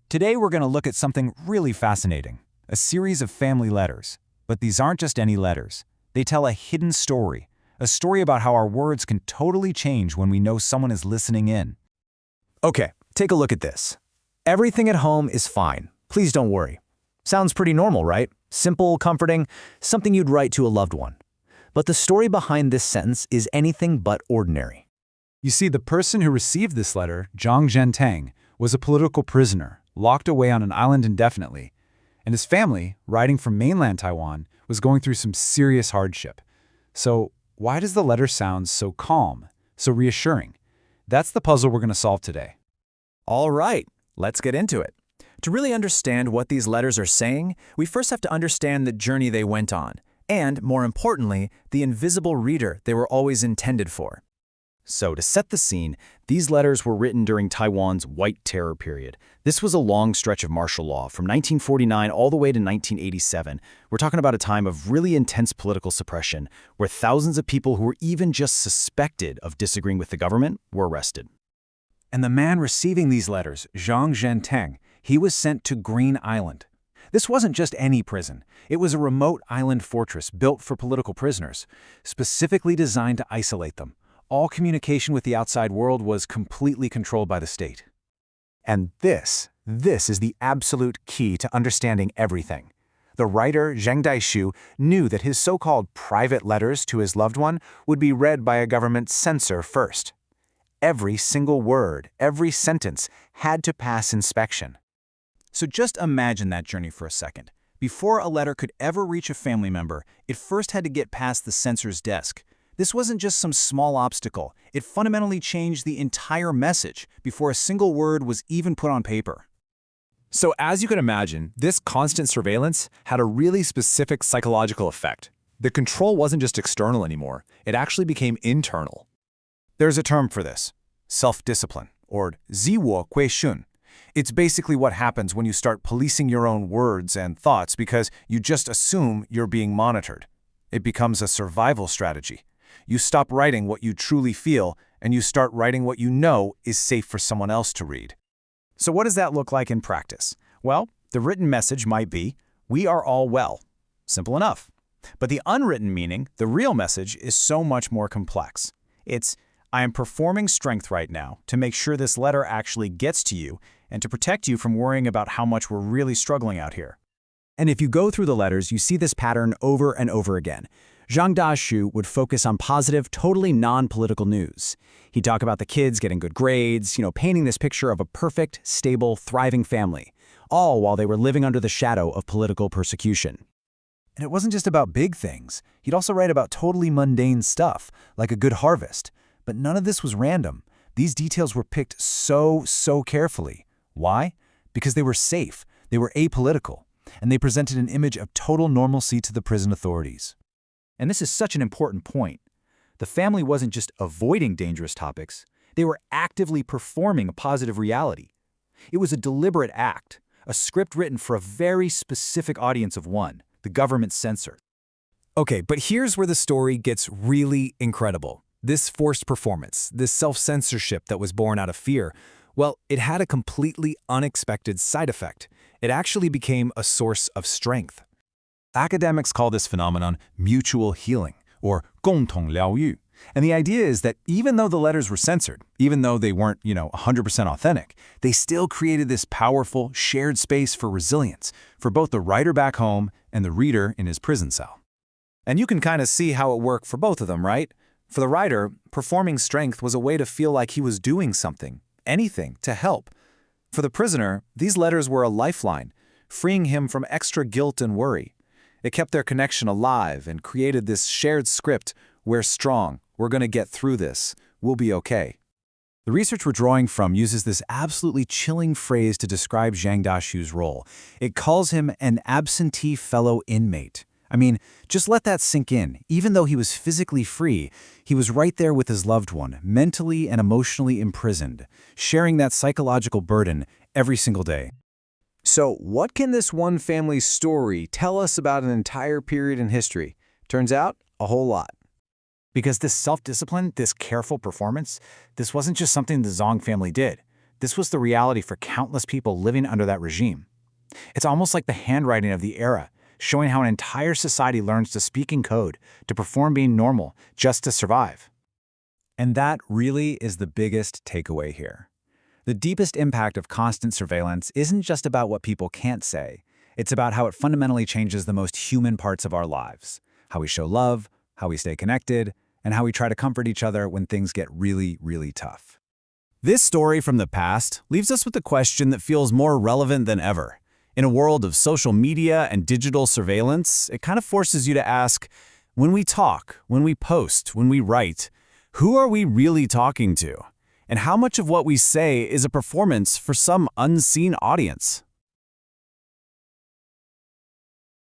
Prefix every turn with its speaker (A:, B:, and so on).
A: Today we're going to look at something really fascinating, a series of family letters. But these aren't just any letters. They tell a hidden story, a story about how our words can totally change when we know someone is listening in.
B: Okay, take a look at this. Everything at home is fine. Please don't worry. Sounds pretty normal, right? Simple, comforting, something you'd write to a loved one. But the story behind this sentence is anything but ordinary.
A: You see, the person who received this letter, Tang, was a political prisoner, locked away on an island indefinitely. And his family, writing from mainland Taiwan, was going through some serious hardship. So why does the letter sound so calm, so reassuring? That's the puzzle we're going to solve today.
B: All right, let's get into it. To really understand what these letters are saying, we first have to understand the journey they went on, and, more importantly, the invisible reader they were always intended for. So, to set the scene, these letters were written during Taiwan's White Terror period. This was a long stretch of martial law, from 1949 all the way to 1987. We're talking about a time of really intense political suppression, where thousands of people who were even just suspected of disagreeing with the government were arrested.
A: And the man receiving these letters, Tang, he was sent to Green Island. This wasn't just any prison. It was a remote island fortress built for political prisoners, specifically designed to isolate them. All communication with the outside world was completely controlled by the state.
C: And this is the absolute key to understanding everything. The writer, Ta-Hsiu, knew that his so-called private letters to his loved one would be read by a government censor first. Every single word, every sentence had to pass inspection.
A: So just imagine that journey for a second. Before a letter could ever reach a family member, it first had to get past the censor's desk. This wasn't just some small obstacle. It fundamentally changed the entire message before a single word was even put on paper.
B: So as you can imagine, this constant surveillance had a really specific psychological effect. The control wasn't just external anymore. It actually became internal.
A: There's a term for this, self-discipline, or 自我规训. It's basically what happens when you start policing your own words and thoughts because you just assume you're being monitored. It becomes a survival strategy. You stop writing what you truly feel, and you start writing what you know is safe for someone else to read.
B: So what does that look like in practice? Well, the written message might be, "We are all well." Simple enough. But the unwritten meaning, the real message, is so much more complex. It's, "I am performing strength right now to make sure this letter actually gets to you and to protect you from worrying about how much we're really struggling out here." And if you go through the letters, you see this pattern over and over again. Ta-Hsiu would focus on positive, totally non-political news. He'd talk about the kids getting good grades, painting this picture of a perfect, stable, thriving family, all while they were living under the shadow of political persecution.
A: And it wasn't just about big things. He'd also write about totally mundane stuff, like a good harvest. But none of this was random. These details were picked so carefully. Why? Because they were safe, they were apolitical, and they presented an image of total normalcy to the prison authorities.
B: And this is such an important point. The family wasn't just avoiding dangerous topics, they were actively performing a positive reality. It was a deliberate act, a script written for a very specific audience of one, the government censor. Okay, but here's where the story gets really incredible. This forced performance, this self-censorship that was born out of fear, well, it had a completely unexpected side effect. It actually became a source of strength.
A: Academics call this phenomenon mutual healing, or 共同疗愈. And the idea is that even though the letters were censored, even though they weren't, 100% authentic, they still created this powerful, shared space for resilience, for both the writer back home and the reader in his prison cell.
B: And you can kind of see how it worked for both of them, right? For the writer, performing strength was a way to feel like he was doing something, anything, to help. For the prisoner, these letters were a lifeline, freeing him from extra guilt and worry. It kept their connection alive and created this shared script, "We're strong, we're going to get through this, we'll be okay."
A: The research we're drawing from uses this absolutely chilling phrase to describe Ta-Hsiu's role. It calls him an absentee fellow inmate. I mean, just let that sink in. Even though he was physically free, he was right there with his loved one, mentally and emotionally imprisoned, sharing that psychological burden every single day.
B: So what can this one family's story tell us about an entire period in history? Turns out, a whole lot.
A: Because this self-discipline, this careful performance, this wasn't just something the Zong family did.
C: This was the reality for countless people living under that regime. It's almost like the handwriting of the era, showing how an entire society learns to speak in code, to perform being normal, just to survive.
A: And that really is the biggest takeaway here. The deepest impact of constant surveillance isn't just about what people can't say. It's about how it fundamentally changes the most human parts of our lives. How we show love, how we stay connected, and how we try to comfort each other when things get really, really tough.
B: This story from the past leaves us with a question that feels more relevant than ever. In a world of social media and digital surveillance, it kind of forces you to ask, when we talk, when we post, when we write, who are we really talking to? And how much of what we say is a performance for some unseen audience?